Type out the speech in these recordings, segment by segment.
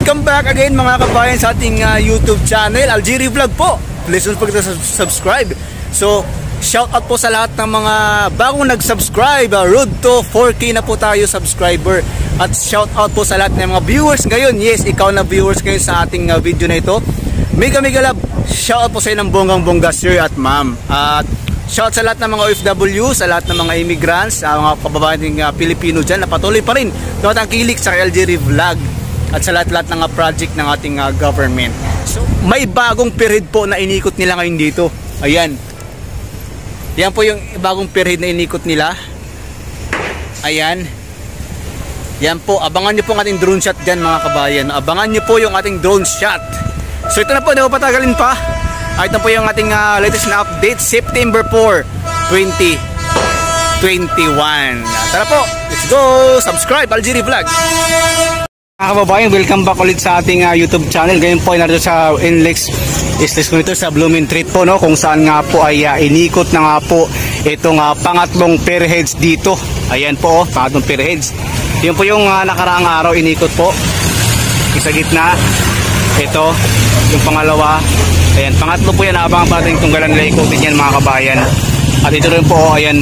Welcome back again mga kabayan sa ating YouTube channel, Algeria Vlog po. Please don't forget to subscribe. So, shout out po sa lahat ng mga bagong nag-subscribe. Road to 4K na po tayo subscriber. At shout out po sa lahat ng mga viewers ngayon. Yes, ikaw na viewers ngayon sa ating video na ito. Mega love. Shout out po sa ilang bonggang-bongga sir at ma'am. At shout out sa lahat ng mga OFW, sa lahat ng mga immigrants, mga kababayan ng Pilipino dyan na patuloy pa rin tumatangkilik sa Algeria Vlog at sa lahat-lahat ng project ng ating government. So, may bagong period po na inikot nila ngayon dito. Ayan. Yan po yung bagong period na inikot nila. Ayan. Yan po. Abangan nyo po ang ating drone shot dyan mga kabayan. Abangan nyo po yung ating drone shot. So, ito na po. Hindi po patagalin pa. Ito po yung ating latest na update. September 4, 2021. Tara po. Let's go. Subscribe Algeria Vlog. Mga kababayan, welcome back ulit sa ating YouTube channel. Ngayon po ay narito sa NLEX Isles Monitor sa Blooming Treat po, no? Kung saan nga po ay inikot na nga po itong pangatlong pairheads dito. Ayan po, pangatlong pairheads. Yun po yung nakaraang araw inikot po. Sa gitna, ito, yung pangalawa. Ayan, pangatlo po yan, habang pa natin tunggalan nila ikutin yan mga kabayan. At ito rin po, ayan,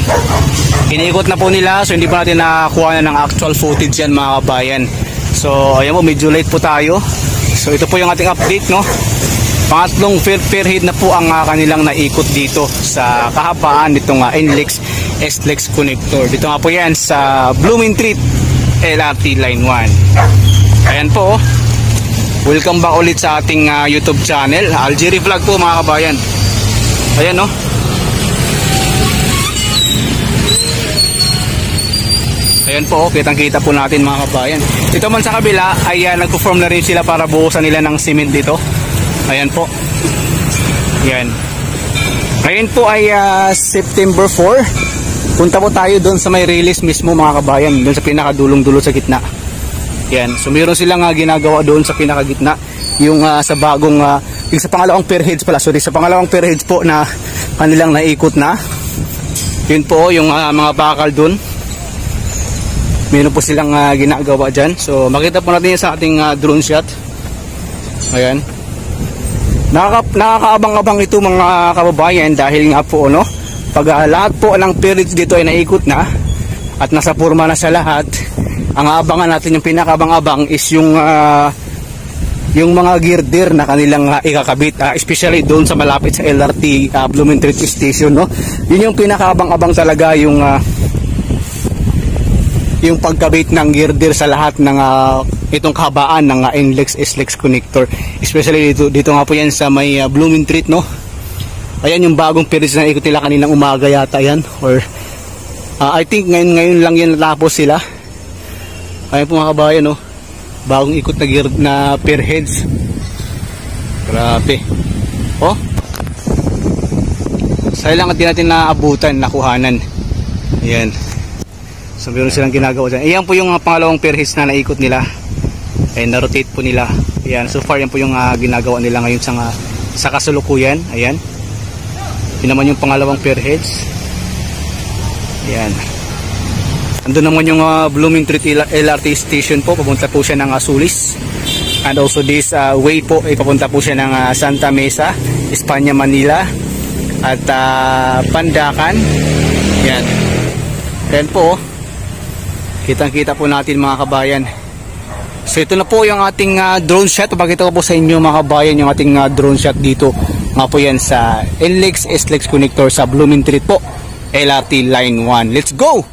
inikot na po nila. So hindi pa natin nakakuha na ng actual footage yan mga kabayan. So ayan po, medyo late po tayo. So ito po yung ating update, no? Pangatlong pairhead na po ang kanilang naikot dito sa kahabaan nitong NLEX SLEX connector. Dito nga po yan sa Blooming Treat LRT Line 1. Ayan po, welcome back ulit sa ating YouTube channel, Algeria Vlog po mga kabayan. Ayan, no? Ayan po, kitang-kita po natin mga kabayan. Ito man sa kabila ay nagpo-form na rin sila para buhusan nila ng cement dito. Ayan po. Ayan. Ngayon po ay September 4. Punta po tayo doon sa may release mismo mga kabayan, doon sa pinakadulong-dulo sa gitna. Ayan. So mayroon silang ginagawa doon sa pinakagitna, yung sa bagong yung sa pangalawang pairheads pala. Sorry, sa pangalawang pairheads po na kanilang naikot na. Yun po yung mga bakal doon. Meron po silang ginagawa dyan. So makita po natin yan sa ating drone shot. Ayan. Nakakaabang-abang ito mga kababayan dahil nga po, no, pag lahat po ng periods dito ay naikot na at nasa forma na sa lahat, ang abangan natin, yung pinakabang-abang is yung mga girder na kanilang ikakabit, especially doon sa malapit sa LRT Blooming Treat Station, no. Yun yung pinakabang-abang talaga, yung pagkabit ng girder sa lahat ng itong kahabaan ng NLEX SLEX connector, especially dito nga po yan sa may Blooming Treat, no. Ayan yung bagong periods na ikot nila kaninang umaga yata yan, or I think ngayon lang yan natapos sila. Ayan po mga kabayan, no, bagong ikot na pairheads. Grabe, oh, sayang lang at di natin naabutan, nakuhanan. Ayan. So meron silang ginagawa dyan. Ayan po yung pangalawang pairheads na naikot nila. Ayan, na-rotate po nila. Ayan, so far yan po yung ginagawa nila ngayon sa kasalukuyan. Ayan. Yun naman yung pangalawang pairheads. Ayan. Andun naman yung Blooming Treat LRT station po. Papunta po siya ng Sulis. And also this way po, papunta po siya ng Santa Mesa, Espanya, Manila. At Pandacan. Ayan. Ayan po, kitang-kita po natin mga kabayan. So ito na po yung ating drone shot. Papakita ko po sa inyo mga kabayan yung ating drone shot dito. Nga po yan sa NLEX SLEX connector sa Blooming Treat po, LRT Line 1. Let's go!